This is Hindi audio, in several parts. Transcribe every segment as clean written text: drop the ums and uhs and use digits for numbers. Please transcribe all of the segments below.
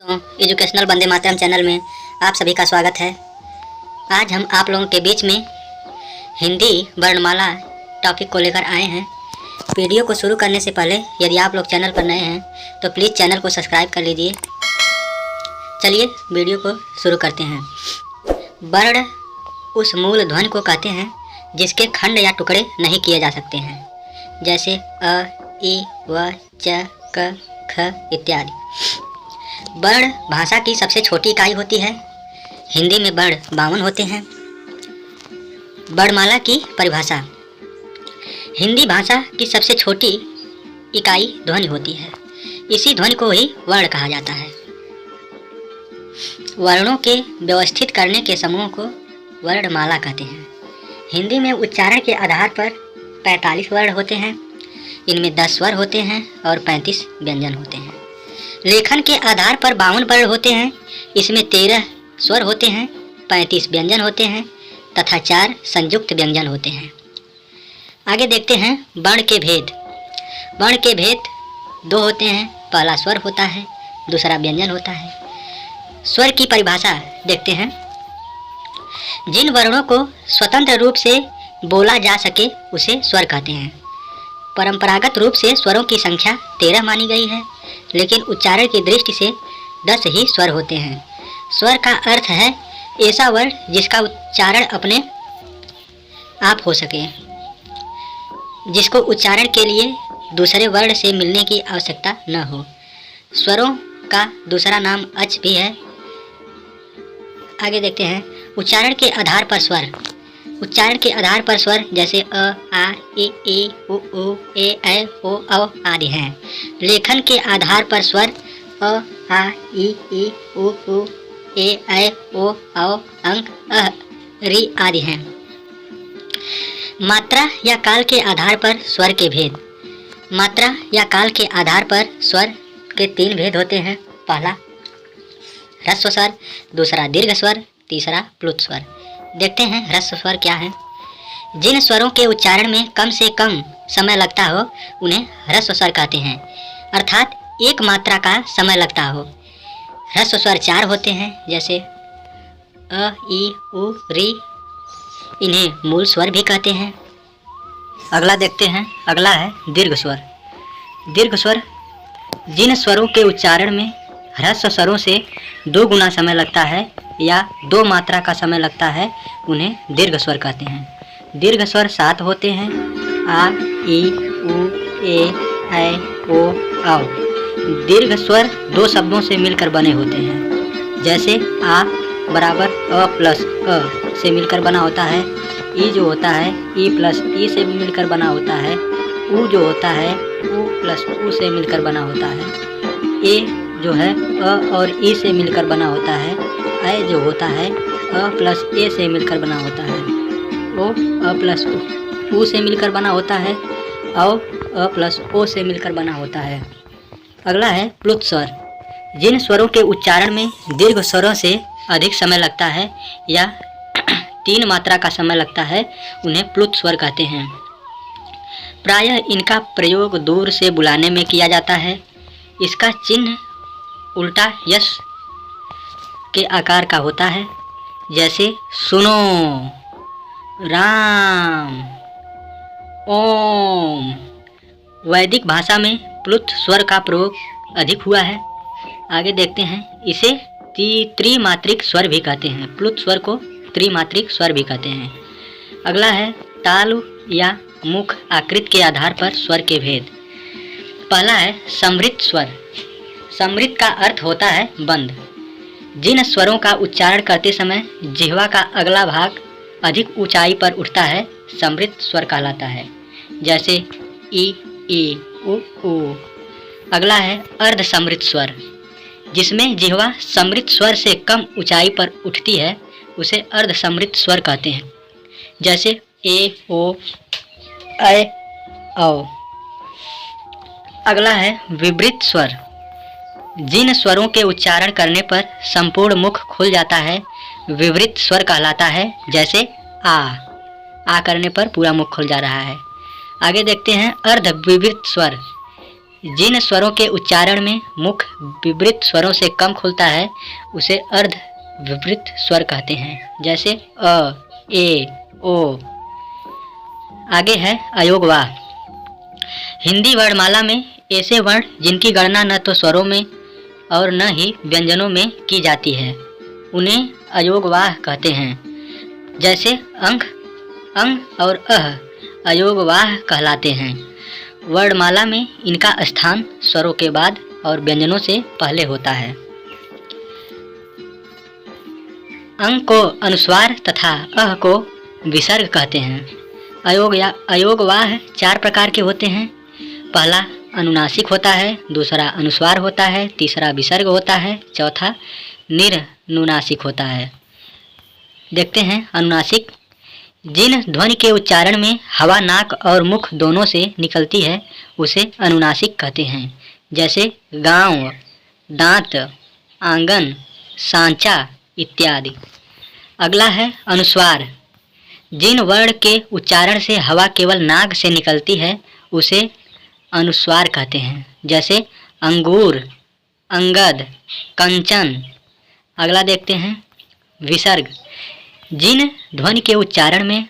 तो एजुकेशनल वंदे मातरम चैनल में आप सभी का स्वागत है। आज हम आप लोगों के बीच में हिंदी वर्णमाला टॉपिक को लेकर आए हैं। वीडियो को शुरू करने से पहले यदि आप लोग चैनल पर नए हैं तो प्लीज़ चैनल को सब्सक्राइब कर लीजिए। चलिए वीडियो को शुरू करते हैं। वर्ण उस मूल ध्वनि को कहते हैं जिसके खंड या टुकड़े नहीं किए जा सकते हैं, जैसे अ, ई, व, च, क, ख इत्यादि। वर्ण भाषा की सबसे छोटी इकाई होती है। हिंदी में वर्ण 52 होते हैं। वर्णमाला की परिभाषा। हिंदी भाषा की सबसे छोटी इकाई ध्वनि होती है। इसी ध्वनि को ही वर्ण कहा जाता है। वर्णों के व्यवस्थित करने के समूह को वर्णमाला कहते हैं। हिंदी में उच्चारण के आधार पर 45 वर्ण होते हैं। इनमें 10 स्वर होते हैं और 35 व्यंजन होते हैं। लेखन के आधार पर 52 वर्ण होते हैं। इसमें 13 स्वर होते हैं, 35 व्यंजन होते हैं तथा 4 संयुक्त व्यंजन होते हैं। आगे देखते हैं वर्ण के भेद। वर्ण के भेद 2 होते हैं। पहला स्वर होता है, दूसरा व्यंजन होता है। स्वर की परिभाषा देखते हैं। जिन वर्णों को स्वतंत्र रूप से बोला जा सके उसे स्वर कहते हैं। परंपरागत रूप से स्वरों की संख्या 13 मानी गई है, लेकिन उच्चारण की दृष्टि से 10 ही स्वर होते हैं। स्वर का अर्थ है ऐसा वर्ण जिसका उच्चारण अपने आप हो सके, जिसको उच्चारण के लिए दूसरे वर्ण से मिलने की आवश्यकता न हो। स्वरों का दूसरा नाम अच भी है। आगे देखते हैं उच्चारण के आधार पर स्वर। उच्चारण के आधार पर स्वर जैसे अ, आ, ई, उ, ए, ऐ, ओ, औ आदि हैं। लेखन के आधार पर स्वर अ, आ, ई, उ, ए, ऐ, ओ, औ, अंग, अ, री आदि हैं। मात्रा या काल के आधार पर स्वर के भेद। मात्रा या काल के आधार पर स्वर के 3 भेद होते हैं। पहला ह्रस्व स्वर, दूसरा दीर्घ स्वर, तीसरा प्लुत स्वर। देखते हैं ह्रस्व स्वर क्या है। जिन स्वरों के उच्चारण में कम से कम समय लगता हो उन्हें ह्रस्व स्वर कहते हैं, अर्थात एक मात्रा का समय लगता हो। ह्रस्व स्वर 4 होते हैं, जैसे अ, ई, उ, री। इन्हें मूल स्वर भी कहते हैं। अगला देखते हैं। अगला है दीर्घ स्वर। दीर्घ स्वर जिन स्वरों के उच्चारण में ह्रस्व स्वरों से 2 गुना समय लगता है या 2 मात्रा का समय लगता है उन्हें दीर्घ स्वर कहते हैं। दीर्घ स्वर 7 होते हैं। आ, ई, उ, ए, ऐ, ओ, औ। दीर्घ स्वर 2 शब्दों से मिलकर बने होते हैं, जैसे आ बराबर अ प्लस अ से मिलकर बना होता है। ई जो होता है ई प्लस ई से मिलकर बना होता है। उ जो होता है उ प्लस उ से मिलकर बना होता है। ए जो है अ और ई से मिलकर बना होता है। ऐ जो होता है अ प्लस ए से मिलकर बना होता है। ओ अ प्लस उ से मिलकर बना होता है। औ अ प्लस ओ से मिलकर बना होता है। अगला है प्लुत स्वर। जिन स्वरों के उच्चारण में दीर्घ स्वरों से अधिक समय लगता है या 3 मात्रा का समय लगता है उन्हें प्लुत स्वर कहते हैं। प्रायः इनका प्रयोग दूर से बुलाने में किया जाता है। इसका चिन्ह उल्टा यश के आकार का होता है, जैसे सुनो, राम, ओम। वैदिक भाषा में प्लुत स्वर का प्रयोग अधिक हुआ है। आगे देखते हैं। इसे त्रिमात्रिक स्वर भी कहते हैं। प्लुत स्वर को त्रिमात्रिक स्वर भी कहते हैं। अगला है ताल या मुख आकृति के आधार पर स्वर के भेद। पहला है समृत स्वर। समृत का अर्थ होता है बंद। जिन स्वरों का उच्चारण करते समय जिह्वा का अगला भाग अधिक ऊंचाई पर उठता है समृत स्वर कहलाता है, जैसे ई, उ। अगला है अर्ध समृत स्वर। जिसमें जिह्वा समृत स्वर से कम ऊंचाई पर उठती है उसे अर्ध समृत स्वर कहते हैं, जैसे ए, ओ, ऐ, औ। अगला है विवृत स्वर। जिन स्वरों के उच्चारण करने पर संपूर्ण मुख खुल जाता है विवृत स्वर कहलाता है, जैसे आ करने पर पूरा मुख खुल जा रहा है। आगे देखते हैं अर्ध विवृत स्वर। जिन स्वरों के उच्चारण में मुख विवृत स्वरों से कम खुलता है उसे अर्ध विवृत स्वर कहते हैं, जैसे अ, ए, ओ। आगे है अयोग वाह। हिंदी वर्णमाला में ऐसे वर्ण जिनकी गणना न तो स्वरों में और न ही व्यंजनों में की जाती है उन्हें अयोग वाह कहते हैं, जैसे अंग, अंग और अह अयोग वाह कहलाते हैं। वर्णमाला में इनका स्थान स्वरों के बाद और व्यंजनों से पहले होता है। अंग को अनुस्वार तथा अह को विसर्ग कहते हैं। अयोगवाह 4 प्रकार के होते हैं। पहला अनुनासिक होता है, दूसरा अनुस्वार होता है, तीसरा विसर्ग होता है, चौथा निर्नुनासिक होता है। देखते हैं अनुनासिक। जिन ध्वनि के उच्चारण में हवा नाक और मुख दोनों से निकलती है उसे अनुनासिक कहते हैं, जैसे गांव, दांत, आंगन, सांचा इत्यादि। अगला है अनुस्वार। जिन वर्ण के उच्चारण से हवा केवल नाक से निकलती है उसे अनुस्वार कहते हैं, जैसे अंगूर, अंगद, कंचन। अगला देखते हैं विसर्ग। जिन ध्वनि के उच्चारण में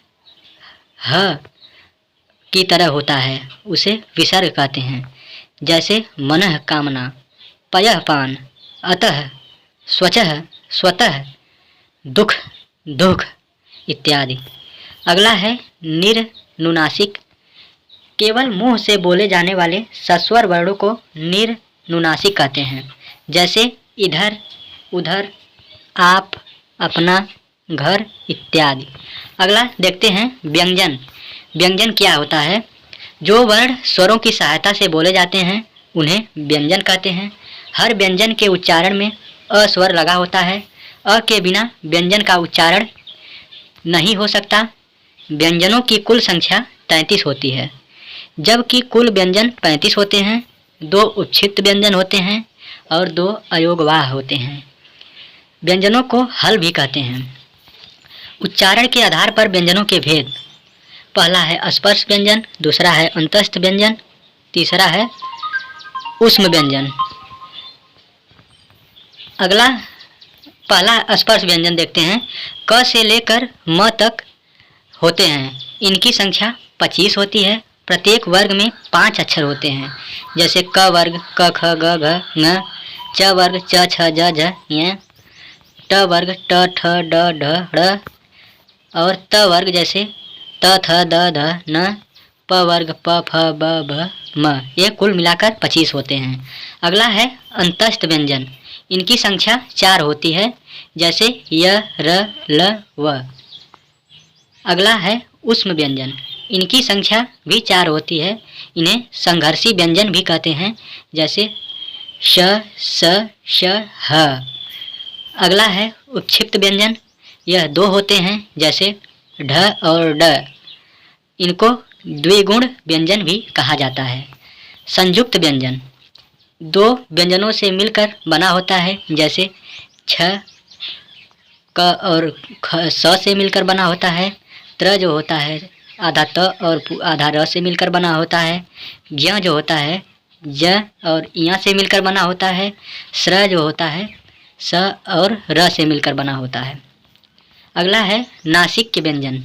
ह की तरह होता है उसे विसर्ग कहते हैं, जैसे मनः कामना, पयः पान, अतः, स्वचः, स्वतः, दुख, दुख इत्यादि। अगला है निर्नुनासिक। केवल मुंह से बोले जाने वाले सस्वर वर्णों को निर्नुनासिक कहते हैं, जैसे इधर, उधर, आप, अपना, घर इत्यादि। अगला देखते हैं व्यंजन। व्यंजन क्या होता है? जो वर्ण स्वरों की सहायता से बोले जाते हैं उन्हें व्यंजन कहते हैं। हर व्यंजन के उच्चारण में अ स्वर लगा होता है। अ के बिना व्यंजन का उच्चारण नहीं हो सकता। व्यंजनों की कुल संख्या 33 होती है, जबकि कुल व्यंजन 35 होते हैं। 2 उपक्षिप्त व्यंजन होते हैं और 2 अयोगवाह होते हैं। व्यंजनों को हल भी कहते हैं। उच्चारण के आधार पर व्यंजनों के भेद। पहला है स्पर्श व्यंजन, दूसरा है अंतस्थ व्यंजन, तीसरा है ऊष्म व्यंजन। अगला पहला स्पर्श व्यंजन देखते हैं। क से लेकर म तक होते हैं। इनकी संख्या 25 होती है। प्रत्येक वर्ग में 5 अक्षर होते हैं, जैसे क वर्ग क ख ग घ ङ, च वर्ग च छ ज झ ञ, ट वर्ग ट ठ ड ढ ढ़ और त वर्ग जैसे त थ द ध न, प वर्ग प फ ब भ म। ये कुल मिलाकर 25 होते हैं। अगला है अंतस्थ व्यंजन। इनकी संख्या 4 होती है, जैसे य र ल व। अगला है ऊष्म व्यंजन। इनकी संख्या भी 4 होती है। इन्हें संघर्षी व्यंजन भी कहते हैं, जैसे श स श ह। अगला है उपक्षिप्त व्यंजन। यह 2 होते हैं, जैसे ढ और ड। इनको द्विगुण व्यंजन भी कहा जाता है। संयुक्त व्यंजन 2 व्यंजनों से मिलकर बना होता है, जैसे छ क और ख स से मिलकर बना होता है। त्र जो होता है आधा त और आधा र से मिलकर बना होता है। ज्ञ जो होता है ज और इया से मिलकर बना होता है। स्र जो होता है स और र से मिलकर बना होता है। अगला है नासिक के व्यंजन,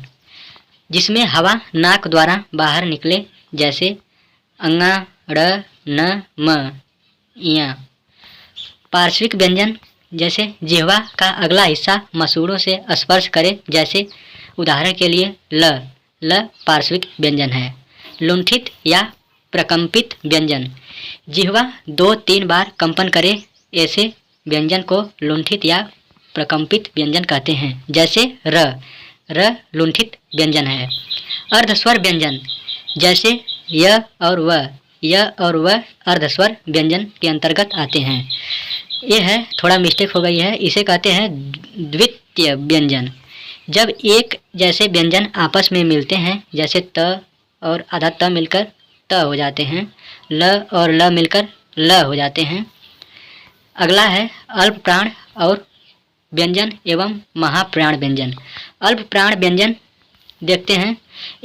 जिसमें हवा नाक द्वारा बाहर निकले, जैसे अंगा, ड़, न, म, इया। पार्श्विक व्यंजन, जैसे जिह्वा का अगला हिस्सा मसूड़ों से स्पर्श करे, जैसे उदाहरण के लिए ल। ल पार्श्विक व्यंजन है। लुंठित या प्रकंपित व्यंजन, जिह्वा 2-3 बार कंपन करे, ऐसे व्यंजन को लुंठित या प्रकंपित व्यंजन कहते हैं, जैसे र। र लुंठित व्यंजन है। अर्धस्वर व्यंजन, जैसे य और व। य और व अर्धस्वर व्यंजन के अंतर्गत आते हैं। ये है, थोड़ा मिस्टेक हो गई है, इसे कहते हैं द्वितीय व्यंजन। जब एक जैसे व्यंजन आपस में मिलते हैं, जैसे त और आधा त मिलकर त हो जाते हैं, ल और ल मिलकर ल हो जाते हैं। अगला है अल्प प्राण और व्यंजन एवं महाप्राण व्यंजन। अल्प प्राण व्यंजन देखते हैं।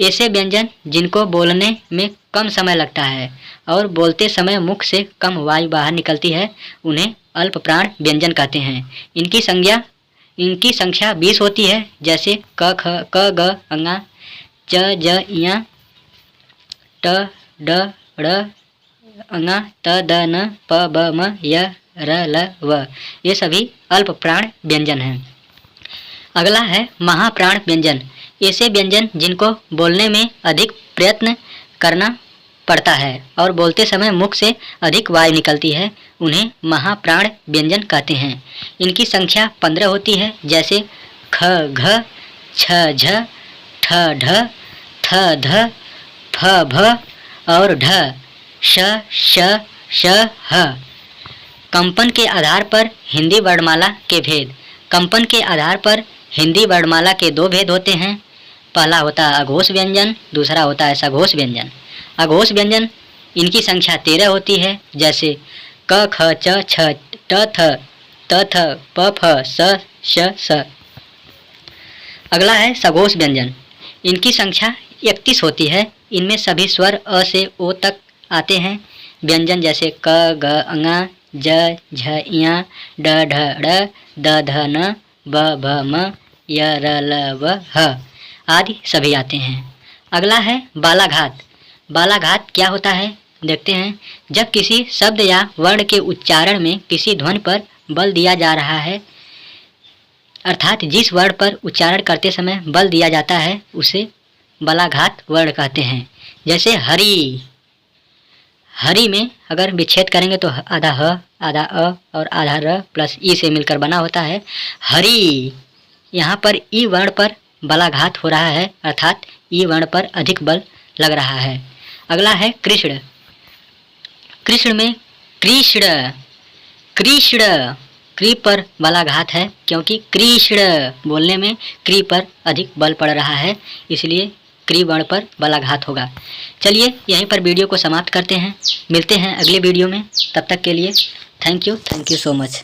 ऐसे व्यंजन जिनको बोलने में कम समय लगता है और बोलते समय मुख से कम वायु बाहर निकलती है, उन्हें अल्प प्राण व्यंजन कहते हैं। इनकी संख्या 20 होती है, जैसे क ख क ग अंगा, च ज इया, ट ड ड़ अंगा, त द न, प ब म, य र ल व। ये सभी अल्प प्राण व्यंजन हैं। अगला है महाप्राण व्यंजन। ऐसे व्यंजन जिनको बोलने में अधिक प्रयत्न करना पड़ता है और बोलते समय मुख से अधिक वायु निकलती है, उन्हें महाप्राण व्यंजन कहते हैं। इनकी संख्या 15 होती है, जैसे ख घ, छ झ, ठ ढ, थ ध, फ भ और ढ, श श श ह। कंपन के आधार पर हिंदी वर्णमाला के भेद। कंपन के आधार पर हिंदी वर्णमाला के 2 भेद होते हैं। पहला होता है अघोष व्यंजन, दूसरा होता है सघोष व्यंजन। अघोष व्यंजन इनकी संख्या 13 होती है, जैसे क ख च छ ट थ त थ प फ स श स। अगला है सघोष व्यंजन। इनकी संख्या 31 होती है। इनमें सभी स्वर अ से ओ तक आते हैं। व्यंजन जैसे क ग अंगा, ज झ इया, ड ढ ड़, द ध न, ब भ म, य र ल व ह आदि सभी आते हैं। अगला है बालाघात। बालाघात क्या होता है, देखते हैं। जब किसी शब्द या वर्ण के उच्चारण में किसी ध्वनि पर बल दिया जा रहा है, अर्थात जिस वर्ण पर उच्चारण करते समय बल दिया जाता है, उसे बालाघात वर्ण कहते हैं। जैसे हरि। हरि में अगर विच्छेद करेंगे तो आधा ह, आधा अ और आधा र प्लस ई से मिलकर बना होता है हरि। यहाँ पर ई वर्ण पर बालाघात हो रहा है, अर्थात ई वर्ण पर अधिक बल लग रहा है। अगला है कृष्ण। कृष्ण में कृष्ण, कृष्ण, क्री पर बालाघात है, क्योंकि कृष्ण बोलने में क्री पर अधिक बल पड़ रहा है, इसलिए क्री वर्ण पर बालाघात होगा। चलिए यहीं पर वीडियो को समाप्त करते हैं। मिलते हैं अगले वीडियो में। तब तक के लिए थैंक यू सो मच।